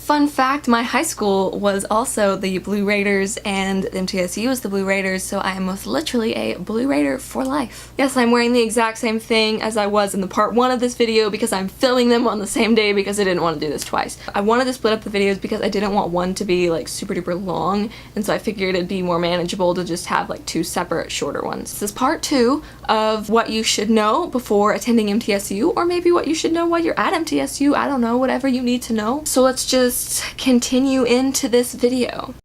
Fun fact, my high school was also the Blue Raiders and MTSU was the Blue Raiders, so I am most literally a Blue Raider for life. Yes, I'm wearing the exact same thing as I was in the part 1 of this video because I'm filming them on the same day because I didn't want to do this twice. I wanted to split up the videos because I didn't want one to be like super duper long, and so I figured it'd be more manageable to just have like 2 separate shorter ones. This is part 2 of what you should know before attending MTSU, or maybe what you should know while you're at MTSU. I don't know, whatever you need to know. So let's just continue into this video.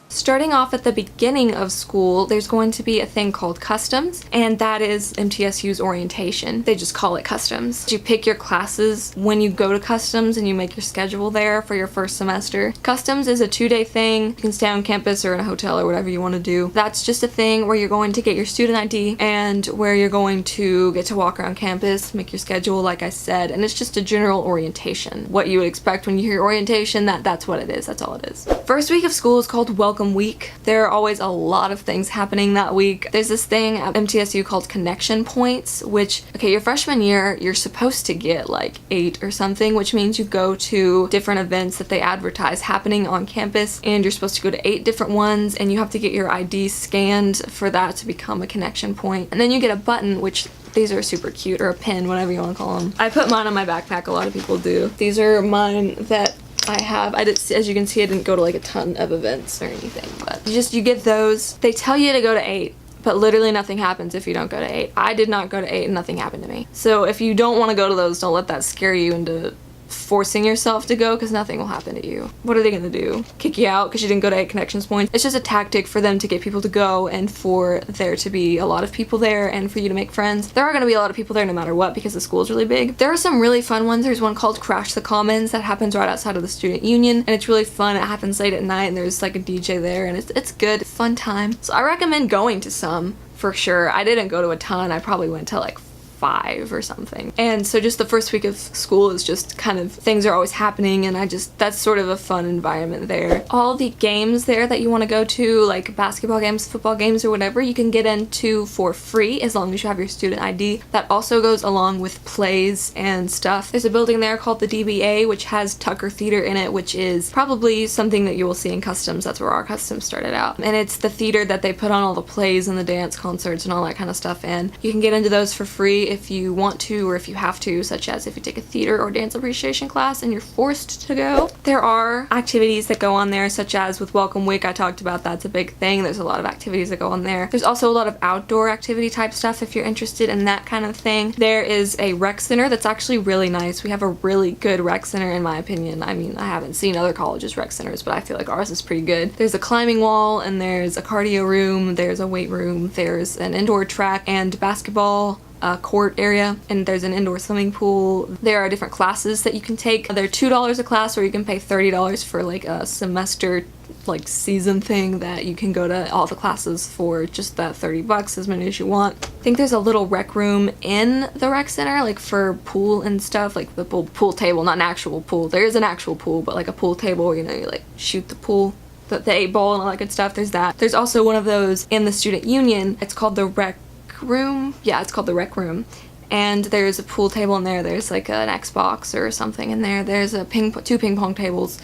Starting off at the beginning of school, there's going to be a thing called customs, and that is MTSU's orientation. They just call it customs. You pick your classes when you go to customs and you make your schedule there for your first semester. Customs is a 2-day thing. You can stay on campus or in a hotel or whatever you want to do. That's just a thing where you're going to get your student ID and where you're going to get to walk around campus, make your schedule like I said, and it's just a general orientation. What you would expect when you hear orientation, that's what it is. That's all it is. First week of school is called Welcome Week. There are always a lot of things happening that week. There's this thing at MTSU called connection points, which, okay, your freshman year, you're supposed to get like 8 or something, which means you go to different events that they advertise happening on campus, and you're supposed to go to 8 different ones, and you have to get your ID scanned for that to become a connection point. And then you get a button, which these are super cute, or a pin, whatever you want to call them. I put mine on my backpack, a lot of people do. These are mine that I have. As you can see, I didn't go to like a ton of events or anything, but you get those. They tell you to go to 8, but literally nothing happens if you don't go to 8. I did not go to 8 and nothing happened to me. So if you don't want to go to those, don't let that scare you into forcing yourself to go, because nothing will happen to you. What are they gonna do? Kick you out because you didn't go to 8 connections points? It's just a tactic for them to get people to go and for there to be a lot of people there and for you to make friends. There are gonna be a lot of people there no matter what because the school's really big. There are some really fun ones. There's one called Crash the Commons that happens right outside of the student union, and it's really fun. It happens late at night and there's like a DJ there, and it's good, fun time. So I recommend going to some for sure. I didn't go to a ton. I probably went to like 5 or something. And so just the first week of school is just kind of, things are always happening, and that's sort of a fun environment there. All the games there that you want to go to, like basketball games, football games, or whatever, you can get into for free as long as you have your student ID. That also goes along with plays and stuff. There's a building there called the DBA, which has Tucker Theater in it, which is probably something that you will see in customs. That's where our customs started out. And it's the theater that they put on all the plays and the dance concerts and all that kind of stuff in. You can get into those for free if you want to or if you have to, such as if you take a theater or dance appreciation class and you're forced to go. There are activities that go on there, such as with Welcome Week, I talked about. That's a big thing. There's a lot of activities that go on there. There's also a lot of outdoor activity type stuff if you're interested in that kind of thing. There is a rec center that's actually really nice. We have a really good rec center in my opinion. I mean, I haven't seen other colleges' rec centers, but I feel like ours is pretty good. There's a climbing wall, and there's a cardio room, there's a weight room, there's an indoor track and basketball court area, and there's an indoor swimming pool. There are different classes that you can take. They're $2 a class, or you can pay $30 for like a semester like season thing that you can go to all the classes for just that $30, as many as you want. I think there's a little rec room in the rec center, like for pool and stuff, like the pool table, not an actual pool. There is an actual pool, but like a pool table, you know, you like shoot the pool, the 8-ball and all that good stuff. There's that. There's also one of those in the student union. It's called the rec room. Yeah, it's called the rec room. And there's a pool table in there. There's like an Xbox or something in there. There's a 2 ping pong tables,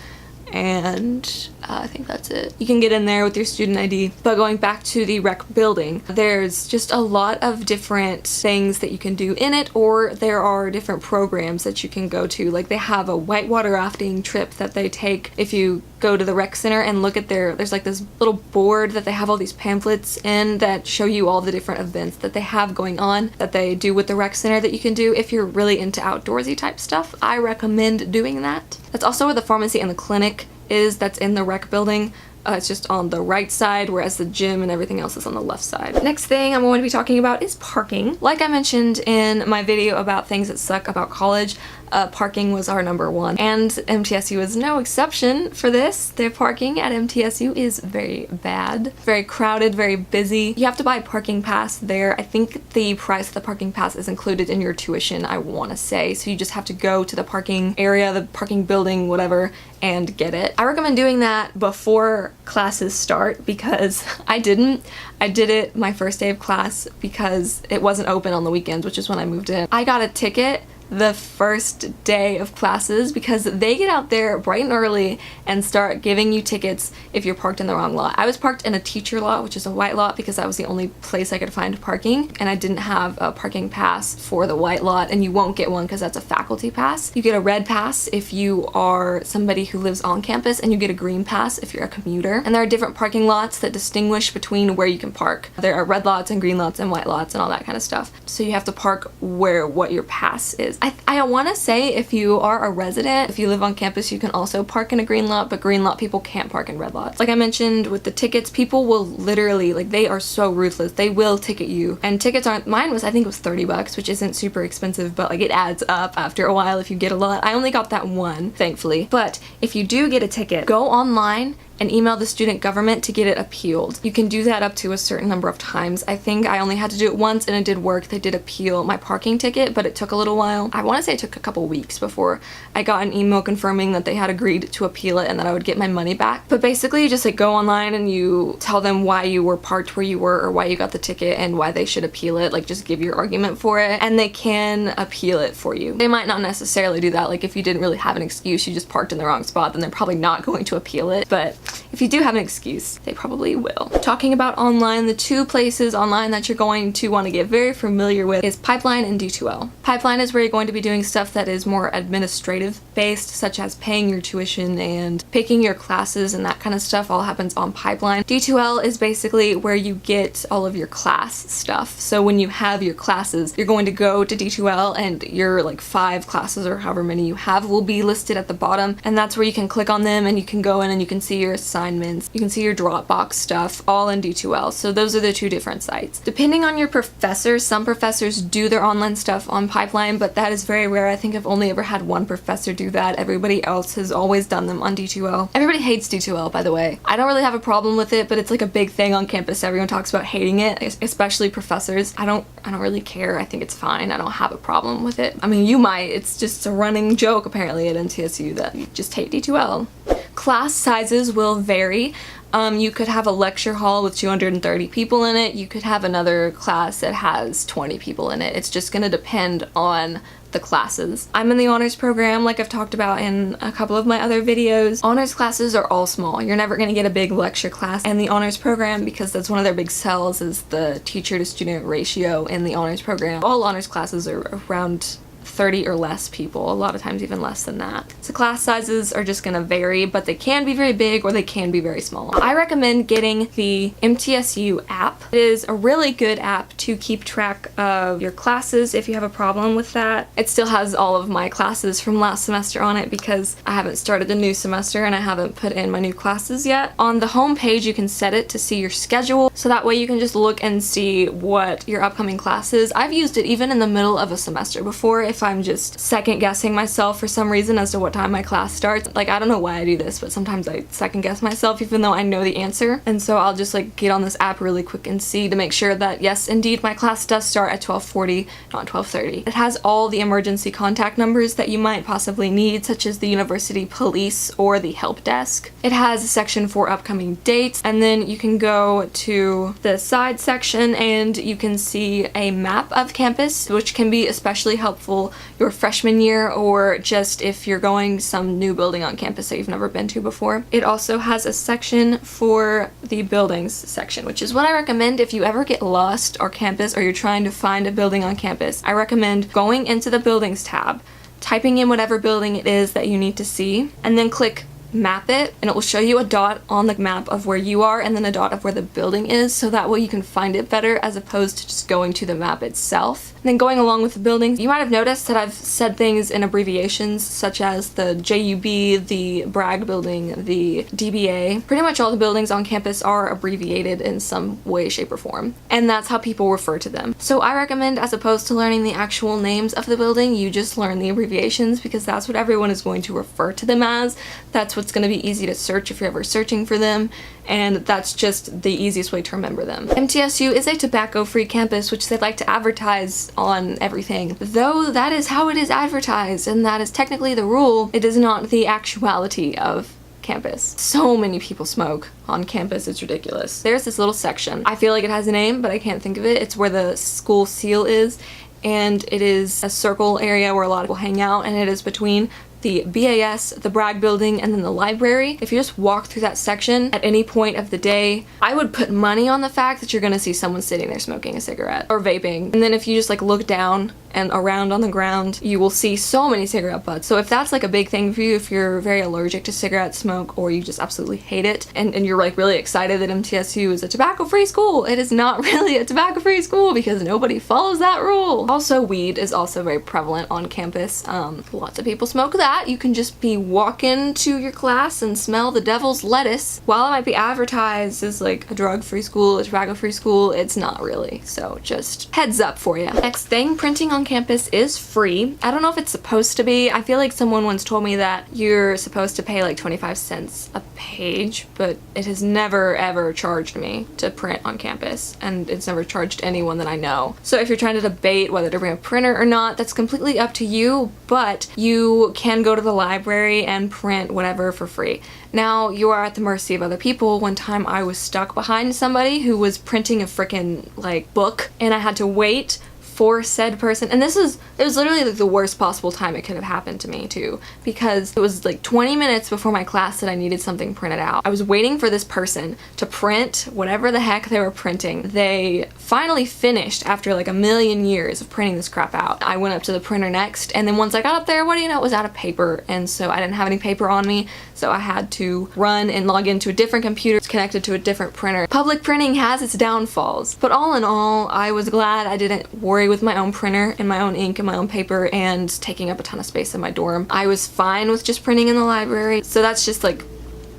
and I think that's it. You can get in there with your student ID. But going back to the rec building, there's just a lot of different things that you can do in it, or there are different programs that you can go to. Like they have a whitewater rafting trip that they take if you go to the rec center and look at there's like this little board that they have all these pamphlets in that show you all the different events that they have going on that they do with the rec center that you can do if you're really into outdoorsy type stuff. I recommend doing that. That's also where the pharmacy and the clinic is. That's in the rec building. It's just on the right side, whereas the gym and everything else is on the left side. Next thing I'm going to be talking about is parking. Like I mentioned in my video about things that suck about college, parking was our #1, and MTSU is no exception for this. The parking at MTSU is very bad, very crowded, very busy. You have to buy a parking pass there. I think the price of the parking pass is included in your tuition, I want to say, so you just have to go to the parking area, the parking building, whatever, and get it. I recommend doing that before classes start because I didn't. I did it my first day of class because it wasn't open on the weekends, which is when I moved in. I got a ticket the first day of classes because they get out there bright and early and start giving you tickets if you're parked in the wrong lot. I was parked in a teacher lot, which is a white lot, because that was the only place I could find parking, and I didn't have a parking pass for the white lot, and you won't get one because that's a faculty pass. You get a red pass if you are somebody who lives on campus, and you get a green pass if you're a commuter. And there are different parking lots that distinguish between where you can park. There are red lots and green lots and white lots and all that kind of stuff. So you have to park where what your pass is. I want to say if you are a resident, if you live on campus, you can also park in a green lot, but green lot people can't park in red lots. Like I mentioned with the tickets, people will literally, like, they are so ruthless. They will ticket you. And tickets aren't, mine was, I think it was $30, which isn't super expensive, but like it adds up after a while if you get a lot. I only got that one, thankfully. But if you do get a ticket, go online and email the student government to get it appealed. You can do that up to a certain number of times. I think I only had to do it once and it did work. They did appeal my parking ticket, but it took a little while. I want to say it took a couple weeks before I got an email confirming that they had agreed to appeal it and that I would get my money back. But basically you just like go online and you tell them why you were parked where you were or why you got the ticket and why they should appeal it. Like just give your argument for it and they can appeal it for you. They might not necessarily do that. Like if you didn't really have an excuse, you just parked in the wrong spot, then they're probably not going to appeal it. But if you do have an excuse, they probably will. Talking about online, the two places online that you're going to want to get very familiar with is Pipeline and D2L. Pipeline is where you're going to be doing stuff that is more administrative based, such as paying your tuition and picking your classes and that kind of stuff all happens on Pipeline. D2L is basically where you get all of your class stuff. So when you have your classes, you're going to go to D2L and your like 5 classes or however many you have will be listed at the bottom, and that's where you can click on them and you can go in and you can see your assignments. You can see your Dropbox stuff all in D2L. So those are the two different sites. Depending on your professors, some professors do their online stuff on Pipeline, but that is very rare. I think I've only ever had one professor do that. Everybody else has always done them on D2L. Everybody hates D2L, by the way. I don't really have a problem with it, but it's like a big thing on campus. Everyone talks about hating it, especially professors. I don't really care. I think it's fine. I don't have a problem with it. I mean, you might. It's just a running joke apparently at NTSU that you just hate D2L. Class sizes will vary. You could have a lecture hall with 230 people in it. You could have another class that has 20 people in it. It's just going to depend on the classes. I'm in the honors program, like I've talked about in a couple of my other videos. Honors classes are all small. You're never going to get a big lecture class in the honors program because that's one of their big sells is the teacher to student ratio in the honors program. All honors classes are around 30 or less people, a lot of times even less than that. So class sizes are just gonna vary, but they can be very big or they can be very small. I recommend getting the MTSU app. It is a really good app to keep track of your classes if you have a problem with that. It still has all of my classes from last semester on it because I haven't started a new semester and I haven't put in my new classes yet. On the home page you can set it to see your schedule, so that way you can just look and see what your upcoming class is. I've used it even in the middle of a semester before if I'm just second guessing myself for some reason as to what time my class starts. Like, I don't know why I do this, but sometimes I second guess myself even though I know the answer. And so I'll just like get on this app really quick and see to make sure that yes, indeed my class does start at 12:40, not 12:30. It has all the emergency contact numbers that you might possibly need, such as the university police or the help desk. It has a section for upcoming dates, and then you can go to the side section and you can see a map of campus, which can be especially helpful your freshman year or just if you're going some new building on campus that you've never been to before. It also has a section for the buildings section, which is what I recommend if you ever get lost on campus or you're trying to find a building on campus. I recommend going into the buildings tab, typing in whatever building it is that you need to see, and then click map it, and it will show you a dot on the map of where you are and then a dot of where the building is, so that way you can find it better as opposed to just going to the map itself. And then going along with the buildings, you might have noticed that I've said things in abbreviations such as the JUB, the Bragg building, the DBA. Pretty much all the buildings on campus are abbreviated in some way, shape, or form, and that's how people refer to them. So I recommend, as opposed to learning the actual names of the building, you just learn the abbreviations because that's what everyone is going to refer to them as. That's what's going to be easy to search if you're ever searching for them, and that's just the easiest way to remember them. MTSU is a tobacco-free campus, which they like to advertise on everything. Though that is how it is advertised, and that is technically the rule, it is not the actuality of campus. So many people smoke on campus, it's ridiculous. There's this little section. I feel like it has a name, but I can't think of it. It's where the school seal is, and it is a circle area where a lot of people hang out, and it is between the BAS, the Bragg building, and then the library. If you just walk through that section at any point of the day, I would put money on the fact that you're gonna see someone sitting there smoking a cigarette or vaping. And then if you just like look down and around on the ground, you will see so many cigarette butts. So if that's like a big thing for you, if you're very allergic to cigarette smoke or you just absolutely hate it, and you're like really excited that MTSU is a tobacco-free school, it is not really a tobacco-free school because nobody follows that rule. Also, weed is also very prevalent on campus. Lots of people smoke that. You can just be walking to your class and smell the devil's lettuce. While it might be advertised as like a drug-free school, a tobacco-free school, it's not really. So just heads up for you. Next thing, printing on campus is free. I don't know if it's supposed to be. I feel like someone once told me that you're supposed to pay like 25 cents a page, but it has never ever charged me to print on campus, and it's never charged anyone that I know. So if you're trying to debate whether to bring a printer or not, that's completely up to you, but you can go to the library and print whatever for free. Now, you are at the mercy of other people. One time I was stuck behind somebody who was printing a freaking like book, and I had to wait for said person, and it was literally like the worst possible time it could have happened to me too, because it was like 20 minutes before my class that I needed something printed out. I was waiting for this person to print whatever the heck they were printing. They finally finished after like a million years of printing this crap out. I went up to the printer next, and then once I got up there, what do you know, it was out of paper, and so I didn't have any paper on me, so I had to run and log into a different computer connected to a different printer. Public printing has its downfalls, but all in all, I was glad I didn't worry with my own printer and my own ink and my own paper and taking up a ton of space in my dorm. I was fine with just printing in the library, so that's just like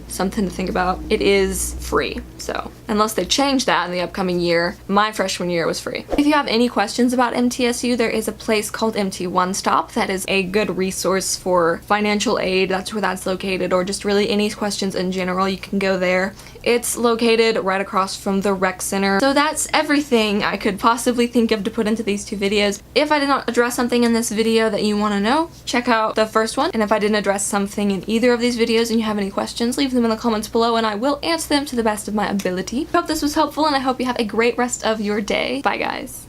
something to think about. It is free, so unless they change that in the upcoming year, my freshman year was free. If you have any questions about MTSU, there is a place called MT One Stop that is a good resource for financial aid. That's where that's located, or just really any questions in general, you can go there. It's located right across from the rec center. So that's everything I could possibly think of to put into these two videos. If I did not address something in this video that you want to know, check out the first one. And if I didn't address something in either of these videos and you have any questions, leave them in the comments below and I will answer them to the best of my ability. Hope this was helpful, and I hope you have a great rest of your day. Bye guys.